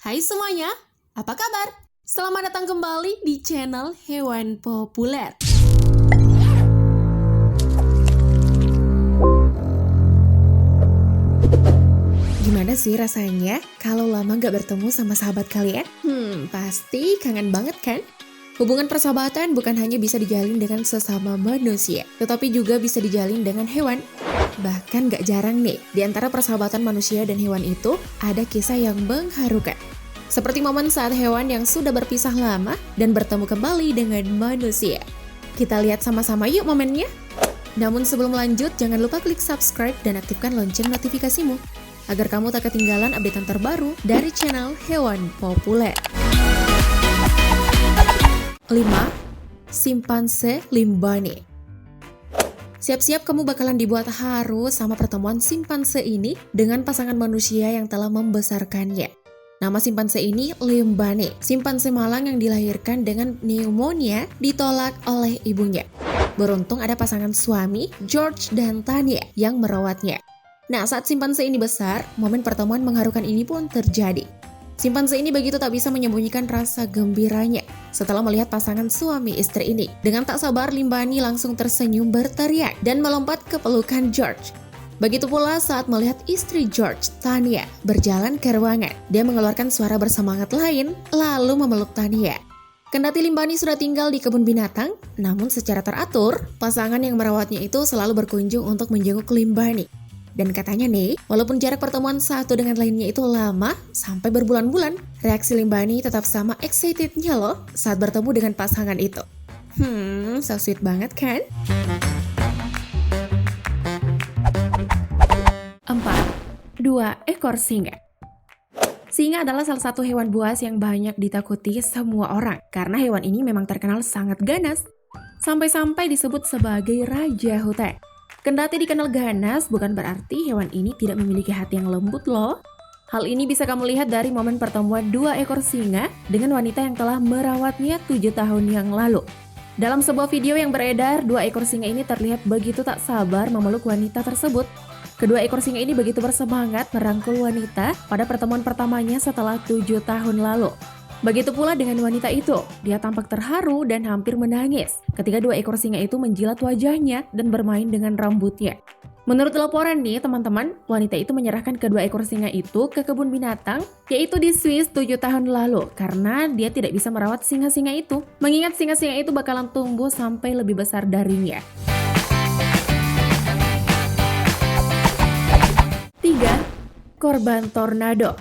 Hai semuanya, apa kabar? Selamat datang kembali di channel Hewan Populer. Gimana sih rasanya kalau lama gak bertemu sama sahabat kalian? Pasti kangen banget kan? Hubungan persahabatan bukan hanya bisa dijalin dengan sesama manusia, tetapi juga bisa dijalin dengan hewan. Bahkan gak jarang nih, di antara persahabatan manusia dan hewan itu ada kisah yang mengharukan. Seperti momen saat hewan yang sudah berpisah lama dan bertemu kembali dengan manusia. Kita lihat sama-sama yuk momennya. Namun sebelum lanjut, jangan lupa klik subscribe dan aktifkan lonceng notifikasimu, agar kamu tak ketinggalan update terbaru dari channel Hewan Populer. 5. Simpanse Limbani. Siap-siap kamu bakalan dibuat haru sama pertemuan simpanse ini dengan pasangan manusia yang telah membesarkannya. Nama simpanse ini Limbani, simpanse malang yang dilahirkan dengan pneumonia ditolak oleh ibunya. Beruntung ada pasangan suami, George dan Tanya, yang merawatnya. Nah, saat simpanse ini besar, momen pertemuan mengharukan ini pun terjadi. Simpanse ini begitu tak bisa menyembunyikan rasa gembiranya setelah melihat pasangan suami istri ini. Dengan tak sabar, Limbani langsung tersenyum berteriak dan melompat ke pelukan George. Begitu pula saat melihat istri George, Tanya, berjalan ke ruangan. Dia mengeluarkan suara bersemangat lain, lalu memeluk Tanya. Kendati Limbani sudah tinggal di kebun binatang, namun secara teratur, pasangan yang merawatnya itu selalu berkunjung untuk menjenguk Limbani. Dan katanya nih, walaupun jarak pertemuan satu dengan lainnya itu lama, sampai berbulan-bulan, reaksi Limbani tetap sama excitednya loh saat bertemu dengan pasangan itu. So sweet banget kan? 4. 2 ekor singa. Singa adalah salah satu hewan buas yang banyak ditakuti semua orang, karena hewan ini memang terkenal sangat ganas, sampai-sampai disebut sebagai raja hutan. Kendati dikenal ganas, bukan berarti hewan ini tidak memiliki hati yang lembut loh. Hal ini bisa kamu lihat dari momen pertemuan 2 ekor singa dengan wanita yang telah merawatnya 7 tahun yang lalu. Dalam sebuah video yang beredar, 2 ekor singa ini terlihat begitu tak sabar memeluk wanita tersebut. Kedua ekor singa ini begitu bersemangat merangkul wanita pada pertemuan pertamanya setelah 7 tahun lalu. Begitu pula dengan wanita itu, dia tampak terharu dan hampir menangis ketika 2 ekor singa itu menjilat wajahnya dan bermain dengan rambutnya. Menurut laporan nih teman-teman, wanita itu menyerahkan kedua ekor singa itu ke kebun binatang, yaitu di Swiss 7 tahun lalu, karena dia tidak bisa merawat singa-singa itu, mengingat singa-singa itu bakalan tumbuh sampai lebih besar darinya. 3. Korban tornado.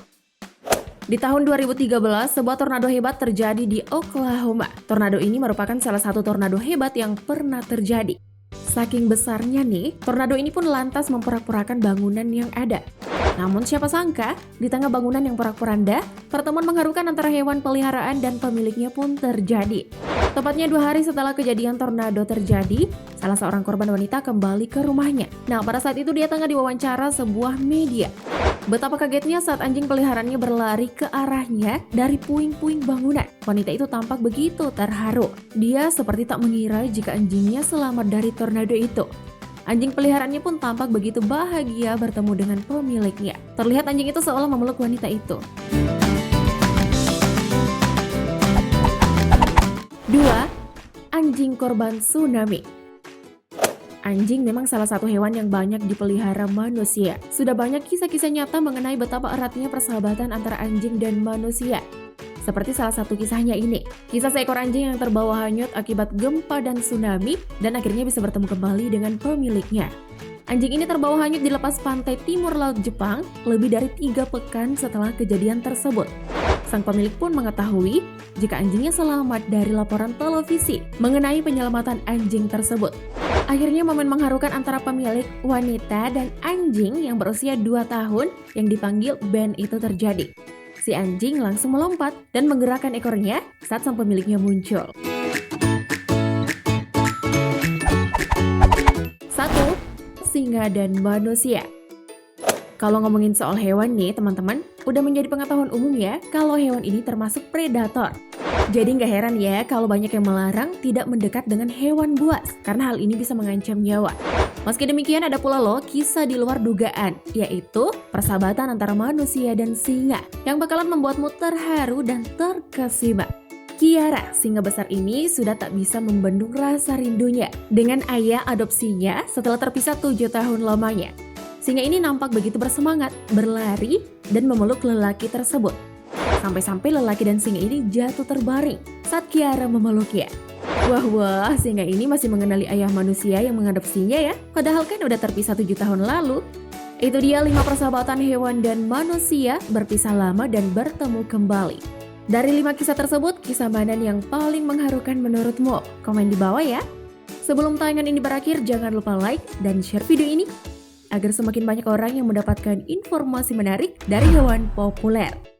Di tahun 2013, sebuah tornado hebat terjadi di Oklahoma. Tornado ini merupakan salah satu tornado hebat yang pernah terjadi. Saking besarnya nih, tornado ini pun lantas memporak-porakan bangunan yang ada. Namun siapa sangka, di tengah bangunan yang porak-poranda, pertemuan mengharukan antara hewan peliharaan dan pemiliknya pun terjadi. Tepatnya 2 hari setelah kejadian tornado terjadi, salah seorang korban wanita kembali ke rumahnya. Nah, pada saat itu dia tengah diwawancara sebuah media. Betapa kagetnya saat anjing peliharaannya berlari ke arahnya dari puing-puing bangunan. Wanita itu tampak begitu terharu. Dia seperti tak mengira jika anjingnya selamat dari tornado itu. Anjing peliharaannya pun tampak begitu bahagia bertemu dengan pemiliknya. Terlihat anjing itu seolah memeluk wanita itu. 2. Anjing korban tsunami. Anjing memang salah satu hewan yang banyak dipelihara manusia. Sudah banyak kisah-kisah nyata mengenai betapa eratnya persahabatan antara anjing dan manusia. Seperti salah satu kisahnya ini. Kisah seekor anjing yang terbawa hanyut akibat gempa dan tsunami dan akhirnya bisa bertemu kembali dengan pemiliknya. Anjing ini terbawa hanyut di lepas pantai timur laut Jepang lebih dari 3 pekan setelah kejadian tersebut. Sang pemilik pun mengetahui jika anjingnya selamat dari laporan televisi mengenai penyelamatan anjing tersebut. Akhirnya momen mengharukan antara pemilik wanita dan anjing yang berusia 2 tahun yang dipanggil Ben itu terjadi. Si anjing langsung melompat dan menggerakkan ekornya saat sang pemiliknya muncul. 1. Singa dan manusia. Kalau ngomongin soal hewan nih teman-teman, Udah menjadi pengetahuan umum ya kalau hewan ini termasuk predator. Jadi nggak heran ya kalau banyak yang melarang tidak mendekat dengan hewan buas karena hal ini bisa mengancam nyawa. Meski demikian ada pula loh kisah di luar dugaan, yaitu persahabatan antara manusia dan singa yang bakalan membuatmu terharu dan terkesima. Kiara, singa besar ini sudah tak bisa membendung rasa rindunya dengan ayah adopsinya setelah terpisah 7 tahun lamanya. Singa ini nampak begitu bersemangat, berlari, dan memeluk lelaki tersebut. Sampai-sampai lelaki dan singa ini jatuh terbaring saat Kiara memeluknya. Wah, singa ini masih mengenali ayah manusia yang mengadopsinya ya. Padahal kan udah terpisah 7 tahun lalu. Itu dia 5 persahabatan hewan dan manusia berpisah lama dan bertemu kembali. Dari 5 kisah tersebut, kisah mana yang paling mengharukan menurutmu? Komen di bawah ya. Sebelum tayangan ini berakhir, jangan lupa like dan share video ini agar semakin banyak orang yang mendapatkan informasi menarik dari hewan populer.